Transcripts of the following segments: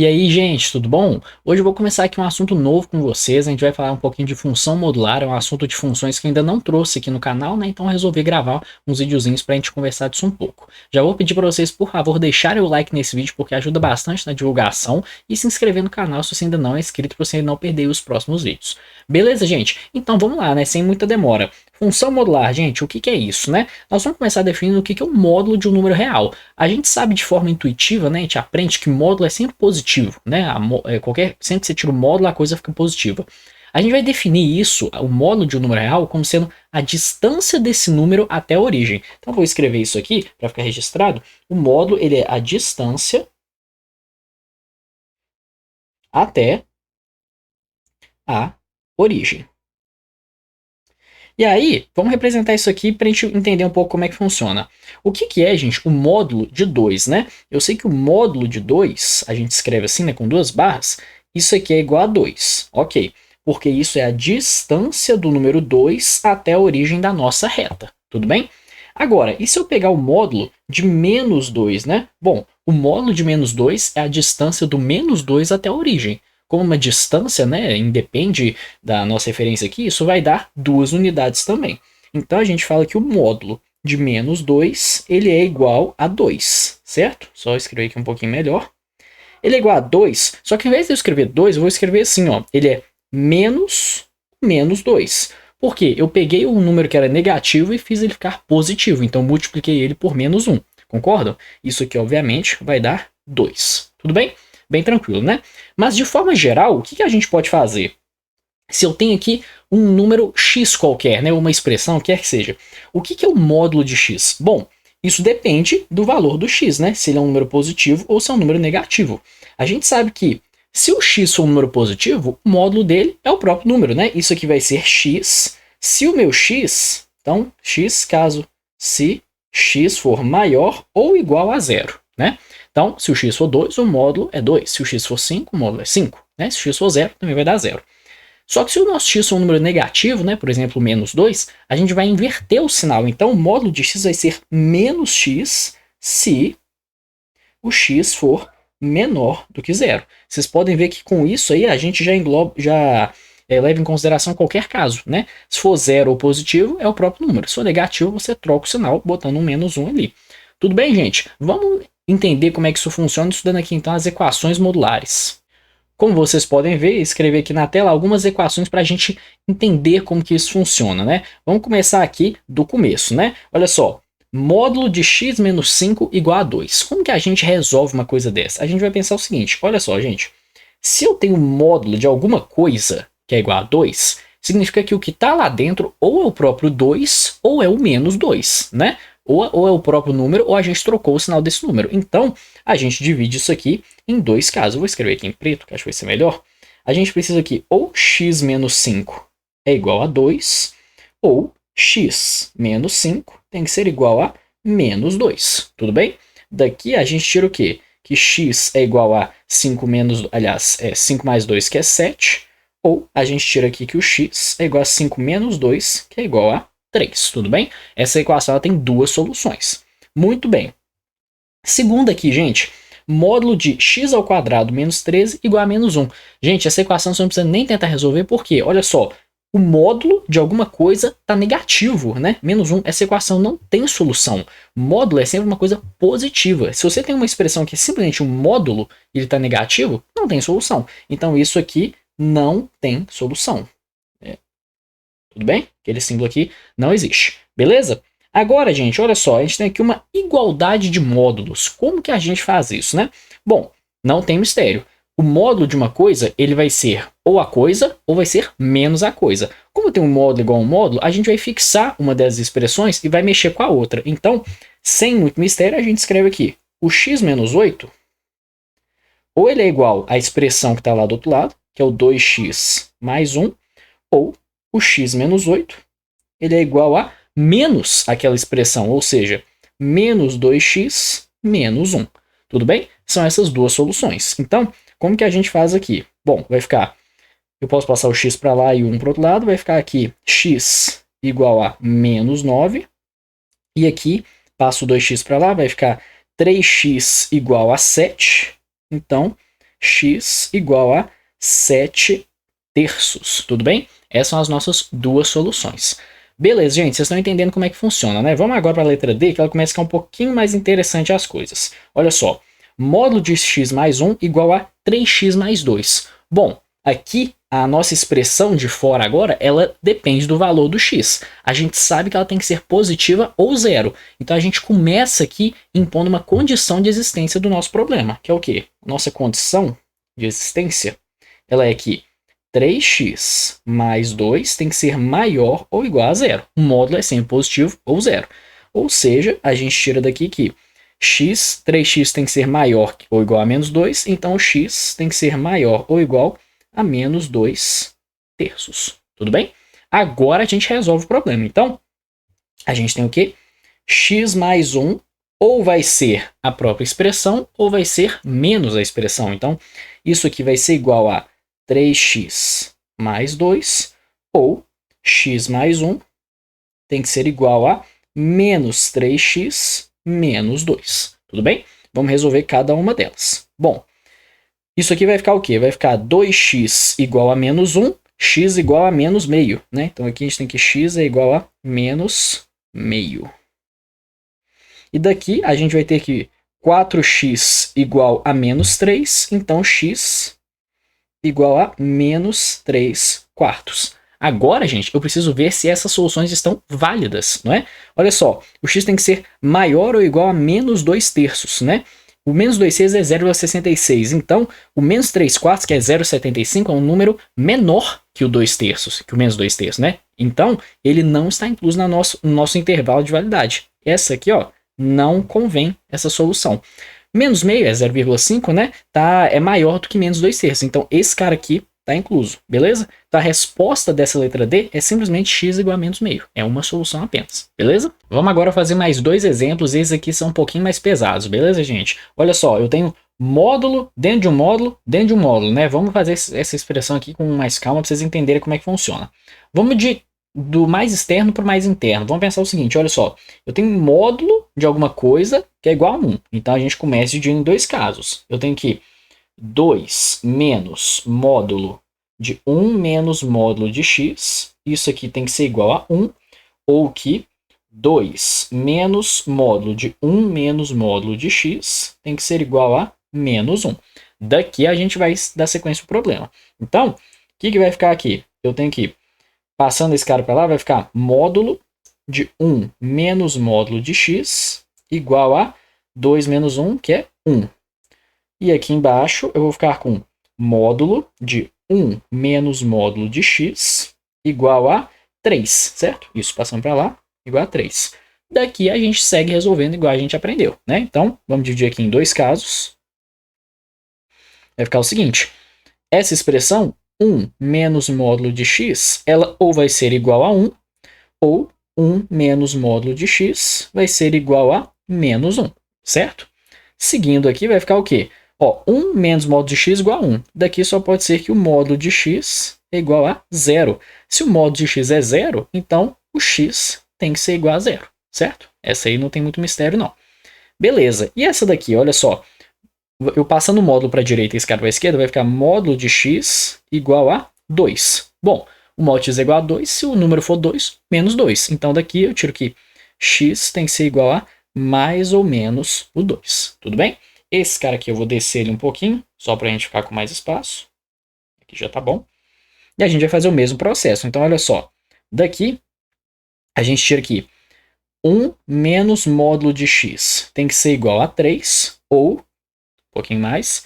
E aí, gente, tudo bom? Hoje eu vou começar aqui um assunto novo com vocês. A gente vai falar um pouquinho de função modular, é um assunto de funções que ainda não trouxe aqui no canal, né? Então eu resolvi gravar uns videozinhos pra gente conversar disso um pouco. Já vou pedir pra vocês, por favor, deixarem o like nesse vídeo, porque ajuda bastante na divulgação, e se inscrever no canal se você ainda não é inscrito, pra você não perder os próximos vídeos. Beleza, gente? Então vamos lá, né? Sem muita demora. Função modular, gente, o que que é isso, né? Nós vamos começar definindo o que que é o módulo de um número real. A gente sabe de forma intuitiva, né? A gente aprende que módulo é sempre positivo, né? Sempre que você tira o módulo, a coisa fica positiva. A gente vai definir isso, o módulo de um número real, como sendo a distância desse número até a origem. Então, eu vou escrever isso aqui para ficar registrado. O módulo ele é a distância até a origem. E aí, vamos representar isso aqui para a gente entender um pouco como é que funciona. O que que é, gente, o módulo de 2, né? Eu sei que o módulo de 2, a gente escreve assim, né, com duas barras, isso aqui é igual a 2, ok? Porque isso é a distância do número 2 até a origem da nossa reta, tudo bem? Agora, e se eu pegar o módulo de menos 2, né? Bom, o módulo de menos 2 é a distância do menos 2 até a origem. Como uma distância, né, independe da nossa referência aqui, isso vai dar 2 unidades também. Então a gente fala que o módulo de menos 2, ele é igual a 2, certo? Só escrever aqui um pouquinho melhor. Ele é igual a 2, só que ao invés de eu escrever 2, eu vou escrever assim, ó, ele é menos 2. Por quê? Eu peguei um número que era negativo e fiz ele ficar positivo, então multipliquei ele por menos 1, concordam? Isso aqui, obviamente, vai dar 2, tudo bem? Bem tranquilo, né? Mas de forma geral, o que a gente pode fazer? Se eu tenho aqui um número x qualquer, né, uma expressão, quer que seja, o que é o módulo de x? Bom, isso depende do valor do x, né? Se ele é um número positivo ou se é um número negativo. A gente sabe que se o x for um número positivo, o módulo dele é o próprio número, né? Isso aqui vai ser x. Se o meu x, então x caso se x for maior ou igual a zero, né? Então, se o x for 2, o módulo é 2. Se o x for 5, o módulo é 5. Né? Se o x for 0, também vai dar 0. Só que se o nosso x for um número negativo, né, por exemplo, menos 2, a gente vai inverter o sinal. Então, o módulo de x vai ser menos x se o x for menor do que 0. Vocês podem ver que com isso aí a gente já engloba, leva em consideração qualquer caso, né? Se for 0 ou positivo, é o próprio número. Se for negativo, você troca o sinal botando um menos 1 ali. Tudo bem, gente? Vamos entender como é que isso funciona estudando aqui então as equações modulares. Como vocês podem ver, escrever aqui na tela algumas equações para a gente entender como que isso funciona, né? Vamos começar aqui do começo, né? Olha só, módulo de x menos 5 igual a 2. Como que a gente resolve uma coisa dessa? A gente vai pensar o seguinte, olha só, gente. Se eu tenho módulo de alguma coisa que é igual a 2, significa que o que está lá dentro ou é o próprio 2 ou é o menos 2, né? Ou é o próprio número, ou a gente trocou o sinal desse número. Então, a gente divide isso aqui em dois casos. Eu vou escrever aqui em preto, que acho que vai ser melhor. A gente precisa aqui ou x menos 5 é igual a 2, ou x menos 5 tem que ser igual a menos 2. Tudo bem? Daqui a gente tira o quê? Que x é igual a 5 menos... Aliás, é 5 mais 2, que é 7. Ou a gente tira aqui que o x é igual a 5 menos 2, que é igual a 3, tudo bem? Essa equação ela tem duas soluções. Muito bem. Segunda aqui, gente, módulo de x ao quadrado menos 13 igual a menos 1. Gente, essa equação você não precisa nem tentar resolver, porque, olha só, o módulo de alguma coisa está negativo, né? Menos 1, essa equação não tem solução. Módulo é sempre uma coisa positiva. Se você tem uma expressão que é simplesmente um módulo e ele está negativo, não tem solução. Então isso aqui não tem solução. Tudo bem? Aquele símbolo aqui não existe. Beleza? Agora, gente, olha só, a gente tem aqui uma igualdade de módulos. Como que a gente faz isso, né? Bom, não tem mistério. O módulo de uma coisa, ele vai ser ou a coisa, ou vai ser menos a coisa. Como tem um módulo igual a um módulo, a gente vai fixar uma das expressões e vai mexer com a outra. Então, sem muito mistério, a gente escreve aqui o x menos 8, ou ele é igual à expressão que está lá do outro lado, que é o 2x mais 1, ou o x menos 8, ele é igual a menos aquela expressão, ou seja, menos 2x menos 1. Tudo bem? São essas duas soluções. Então, como que a gente faz aqui? Bom, vai ficar, eu posso passar o x para lá e o 1 para o outro lado, vai ficar aqui x igual a menos 9, e aqui passo o 2x para lá, vai ficar 3x igual a 7, então x igual a 7 terços, tudo bem? Essas são as nossas duas soluções. Beleza, gente, vocês estão entendendo como é que funciona, né? Vamos agora para a letra D, que ela começa a ficar um pouquinho mais interessante as coisas. Olha só, módulo de x mais 1 igual a 3x mais 2. Bom, aqui a nossa expressão de fora agora, ela depende do valor do x. A gente sabe que ela tem que ser positiva ou zero. Então a gente começa aqui impondo uma condição de existência do nosso problema, que é o quê? Nossa condição de existência, ela é que 3x mais 2 tem que ser maior ou igual a zero. O módulo é sempre positivo ou zero. Ou seja, a gente tira daqui que 3x tem que ser maior ou igual a menos 2, então o x tem que ser maior ou igual a menos 2 terços. Tudo bem? Agora a gente resolve o problema. Então, a gente tem o quê? X mais 1 ou vai ser a própria expressão ou vai ser menos a expressão. Então, isso aqui vai ser igual a 3x mais 2 ou x mais 1 tem que ser igual a menos 3x menos 2. Tudo bem? Vamos resolver cada uma delas. Bom, isso aqui vai ficar o quê? Vai ficar 2x igual a menos 1, x igual a menos meio, né? Então aqui a gente tem que x é igual a menos meio. E daqui a gente vai ter que 4x igual a menos 3, então x igual a menos 3 quartos. Agora, gente, eu preciso ver se essas soluções estão válidas, não é? Olha só, o x tem que ser maior ou igual a menos 2 terços, né? O menos 2 terços é 0,66, então o menos 3 quartos, que é 0,75, é um número menor que o 2 terços, que o menos 2 terços, né? Então, ele não está incluso no nosso intervalo de validade. Essa aqui, ó, não convém essa solução. Menos meio é 0,5, né? É maior do que menos 2 terços. Então, esse cara aqui está incluso, beleza? Então, a resposta dessa letra D é simplesmente x igual a menos meio. É uma solução apenas, beleza? Vamos agora fazer mais dois exemplos. Esses aqui são um pouquinho mais pesados, beleza, gente? Olha só, eu tenho módulo dentro de um módulo dentro de um módulo, né? Vamos fazer essa expressão aqui com mais calma para vocês entenderem como é que funciona. Vamos do mais externo para o mais interno. Vamos pensar o seguinte, olha só. Eu tenho um módulo de alguma coisa que é igual a 1. Então, a gente começa dividindo em dois casos. Eu tenho que 2 menos módulo de 1 menos módulo de x. Isso aqui tem que ser igual a 1. Ou que 2 menos módulo de 1 menos módulo de x tem que ser igual a menos 1. Daqui a gente vai dar sequência para o problema. Então, o que vai ficar aqui? Eu tenho que, passando esse cara para lá, vai ficar módulo de 1 menos módulo de x igual a 2 menos 1, que é 1. E aqui embaixo eu vou ficar com módulo de 1 menos módulo de x igual a 3, certo? Isso passando para lá, igual a 3. Daqui a gente segue resolvendo igual a gente aprendeu, né? Então, vamos dividir aqui em dois casos. Vai ficar o seguinte, essa expressão 1 menos módulo de x, ela ou vai ser igual a 1, ou 1 menos módulo de x vai ser igual a menos 1, certo? Seguindo aqui vai ficar o quê? Ó, 1 menos módulo de x igual a 1. Daqui só pode ser que o módulo de x é igual a 0. Se o módulo de x é 0, então o x tem que ser igual a 0, certo? Essa aí não tem muito mistério, não. Beleza, e essa daqui, olha só. Eu passando o módulo para a direita e esse cara para a esquerda, vai ficar módulo de x igual a 2. Bom, o módulo de x é igual a 2, se o número for 2, menos 2. Então daqui eu tiro que x tem que ser igual a mais ou menos o 2. Tudo bem? Esse cara aqui eu vou descer ele um pouquinho, só para a gente ficar com mais espaço. Aqui já tá bom. E a gente vai fazer o mesmo processo. Então, olha só. Daqui, a gente tira aqui 1 menos módulo de x tem que ser igual a 3, ou, um pouquinho mais,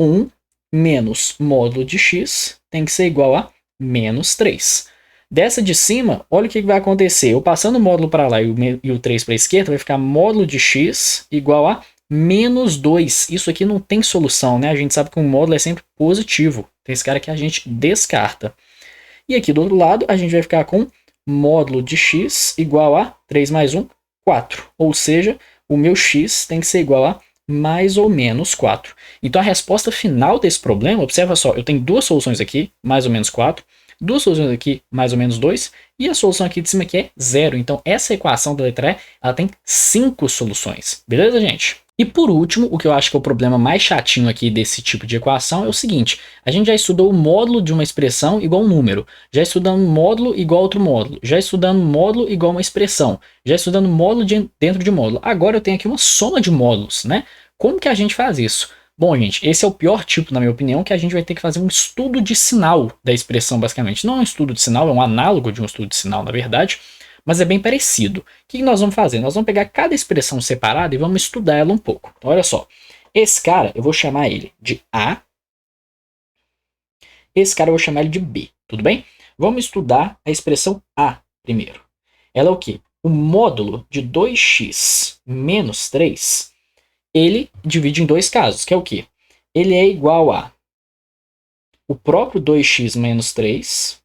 1 menos módulo de x tem que ser igual a menos 3. Dessa de cima, olha o que vai acontecer. Eu passando o módulo para lá e o 3 para a esquerda, vai ficar módulo de x igual a menos 2. Isso aqui não tem solução, né? A gente sabe que um módulo é sempre positivo. Tem esse cara que a gente descarta. E aqui do outro lado, a gente vai ficar com módulo de x igual a 3 mais 1, 4. Ou seja, o meu x tem que ser igual a mais ou menos 4. Então, a resposta final desse problema, observa só, eu tenho duas soluções aqui, mais ou menos 4. Duas soluções aqui, mais ou menos 2. E a solução aqui de cima aqui é 0. Então, essa equação da letra E, ela tem 5 soluções. Beleza, gente? E por último, o que eu acho que é o problema mais chatinho aqui desse tipo de equação é o seguinte: a gente já estudou o módulo de uma expressão igual a um número, já estudamos módulo igual a outro módulo, já estudamos módulo igual a uma expressão, já estudando módulo dentro de módulo. Agora eu tenho aqui uma soma de módulos, né? Como que a gente faz isso? Bom, gente, esse é o pior tipo, na minha opinião, que a gente vai ter que fazer um estudo de sinal da expressão, basicamente. Não é um estudo de sinal, é um análogo de um estudo de sinal, na verdade, mas é bem parecido. O que nós vamos fazer? Nós vamos pegar cada expressão separada e vamos estudar ela um pouco. Então, olha só. Esse cara, eu vou chamar ele de A. Esse cara eu vou chamar ele de B. Tudo bem? Vamos estudar a expressão A primeiro. Ela é o quê? O módulo de 2x menos 3, ele divide em dois casos, que é o quê? Ele é igual a o próprio 2x menos 3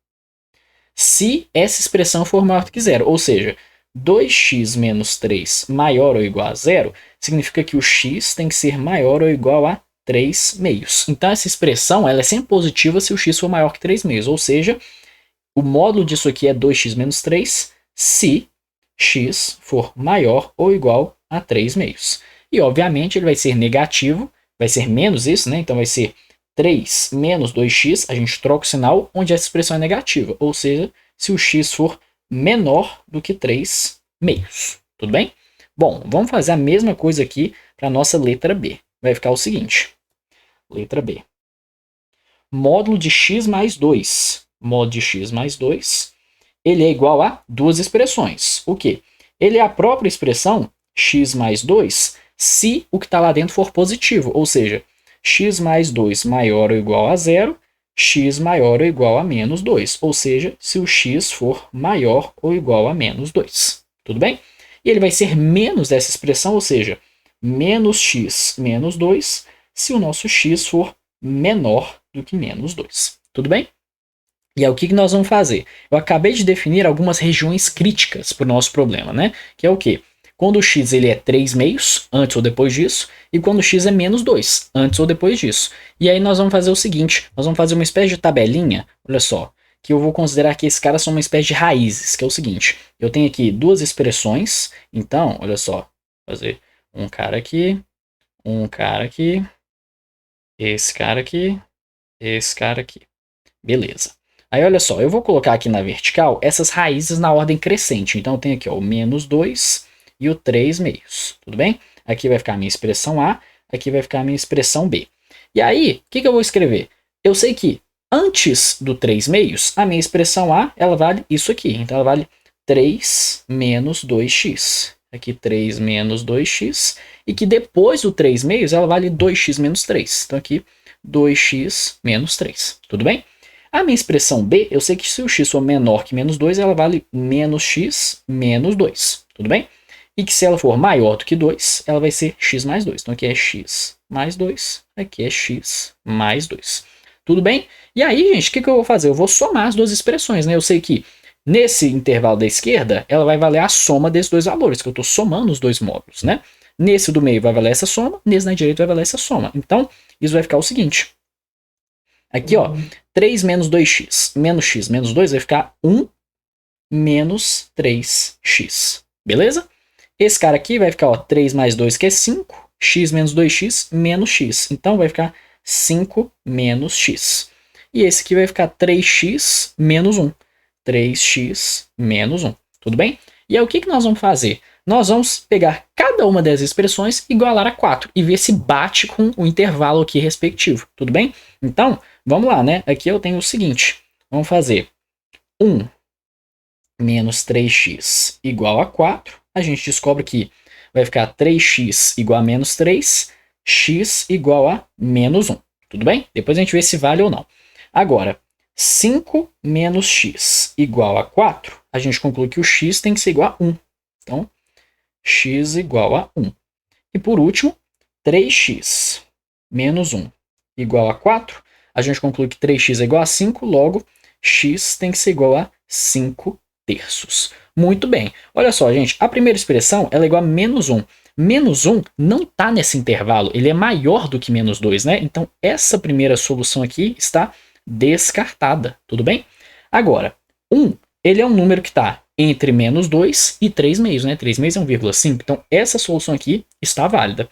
se essa expressão for maior do que zero. Ou seja, 2x menos 3 maior ou igual a zero significa que o x tem que ser maior ou igual a 3 meios. Então essa expressão ela é sempre positiva se o x for maior que 3 meios. Ou seja, o módulo disso aqui é 2x menos 3 se x for maior ou igual a 3 meios. E obviamente ele vai ser negativo, vai ser menos isso, né? Então vai ser 3 menos 2x, a gente troca o sinal onde essa expressão é negativa, ou seja, se o x for menor do que 3 meios. Tudo bem? Bom, vamos fazer a mesma coisa aqui para a nossa letra B. Vai ficar o seguinte, letra B. Módulo de x mais 2. Módulo de x mais 2, ele é igual a duas expressões. O quê? Ele é a própria expressão x mais 2 se o que está lá dentro for positivo, ou seja, x mais 2 maior ou igual a zero, x maior ou igual a menos 2. Ou seja, se o x for maior ou igual a menos 2. Tudo bem? E ele vai ser menos dessa expressão, ou seja, menos x menos 2, se o nosso x for menor do que menos 2. Tudo bem? E é o que nós vamos fazer? Eu acabei de definir algumas regiões críticas para o nosso problema, né? Que é o quê? Quando o x ele é 3 meios, antes ou depois disso, e quando o x é menos 2, antes ou depois disso. E aí nós vamos fazer o seguinte, nós vamos fazer uma espécie de tabelinha, olha só, que eu vou considerar que esses caras são uma espécie de raízes, que é o seguinte, eu tenho aqui duas expressões, então, olha só, vou fazer um cara aqui, esse cara aqui, esse cara aqui. Beleza. Aí olha só, eu vou colocar aqui na vertical essas raízes na ordem crescente. Então eu tenho aqui ó, o menos 2 e o 3 meios, tudo bem? Aqui vai ficar a minha expressão A, aqui vai ficar a minha expressão B. E aí, o que eu vou escrever? Eu sei que antes do 3 meios, a minha expressão A, ela vale isso aqui. Então ela vale 3 menos 2x. Aqui 3 menos 2x. E que depois do 3 meios, ela vale 2x menos 3. Então aqui 2x menos 3, tudo bem? A minha expressão B, eu sei que se o x for menor que menos 2, ela vale menos x menos 2, tudo bem? E que se ela for maior do que 2, ela vai ser x mais 2. Então aqui é x mais 2, aqui é x mais 2. Tudo bem? E aí, gente, o que eu vou fazer? Eu vou somar as duas expressões, né? Eu sei que nesse intervalo da esquerda, ela vai valer a soma desses dois valores, que eu estou somando os dois módulos, né? Nesse do meio vai valer essa soma, nesse na direita vai valer essa soma. Então, isso vai ficar o seguinte. Aqui, ó, 3 menos 2x menos x menos 2 vai ficar 1 menos 3x. Beleza? Esse cara aqui vai ficar, ó, 3 mais 2, que é 5. X menos 2x menos x. Então, vai ficar 5 menos x. E esse aqui vai ficar 3x menos 1. 3x menos 1. Tudo bem? E aí, o que nós vamos fazer? Nós vamos pegar cada uma das expressões e igualar a 4 e ver se bate com o intervalo aqui respectivo. Tudo bem? Então, vamos lá, né? Aqui eu tenho o seguinte. Vamos fazer 1 menos 3x igual a 4. A gente descobre que vai ficar 3x igual a menos 3, x igual a menos 1. Tudo bem? Depois a gente vê se vale ou não. Agora, 5 menos x igual a 4, a gente conclui que o x tem que ser igual a 1. Então, x igual a 1. E por último, 3x menos 1 igual a 4, a gente conclui que 3x é igual a 5, logo, x tem que ser igual a 5 terços. Muito bem. Olha só, gente, a primeira expressão ela é igual a menos 1. Menos 1 não está nesse intervalo, ele é maior do que menos 2, né? Então, essa primeira solução aqui está descartada, tudo bem? Agora, 1, ele é um número que está entre menos 2 e 3 meios, né? 3 meios é 1,5, então essa solução aqui está válida.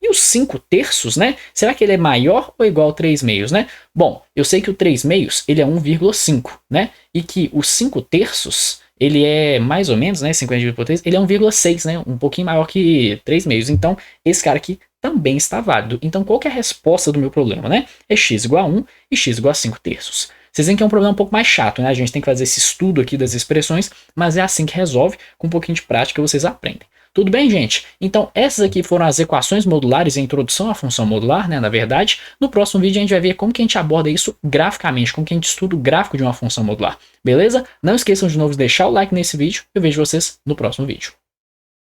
E os 5/3, né? Será que ele é maior ou igual a 3/2, né? Bom, eu sei que o 3/2 ele é 1,5, né? E que os 5/3 ele é mais ou menos, né? 50 dividido por 3, ele é 1,6, né? Um pouquinho maior que 3/2. Então, esse cara aqui também está válido. Então, qual que é a resposta do meu problema, né? É x igual a 1 e x igual a 5/3. Vocês veem que é um problema um pouco mais chato, né? A gente tem que fazer esse estudo aqui das expressões, mas é assim que resolve. Com um pouquinho de prática vocês aprendem. Tudo bem, gente? Então, essas aqui foram as equações modulares e a introdução à função modular, né? Na verdade, no próximo vídeo a gente vai ver como que a gente aborda isso graficamente, como que a gente estuda o gráfico de uma função modular. Beleza? Não esqueçam de novo de deixar o like nesse vídeo. Eu vejo vocês no próximo vídeo.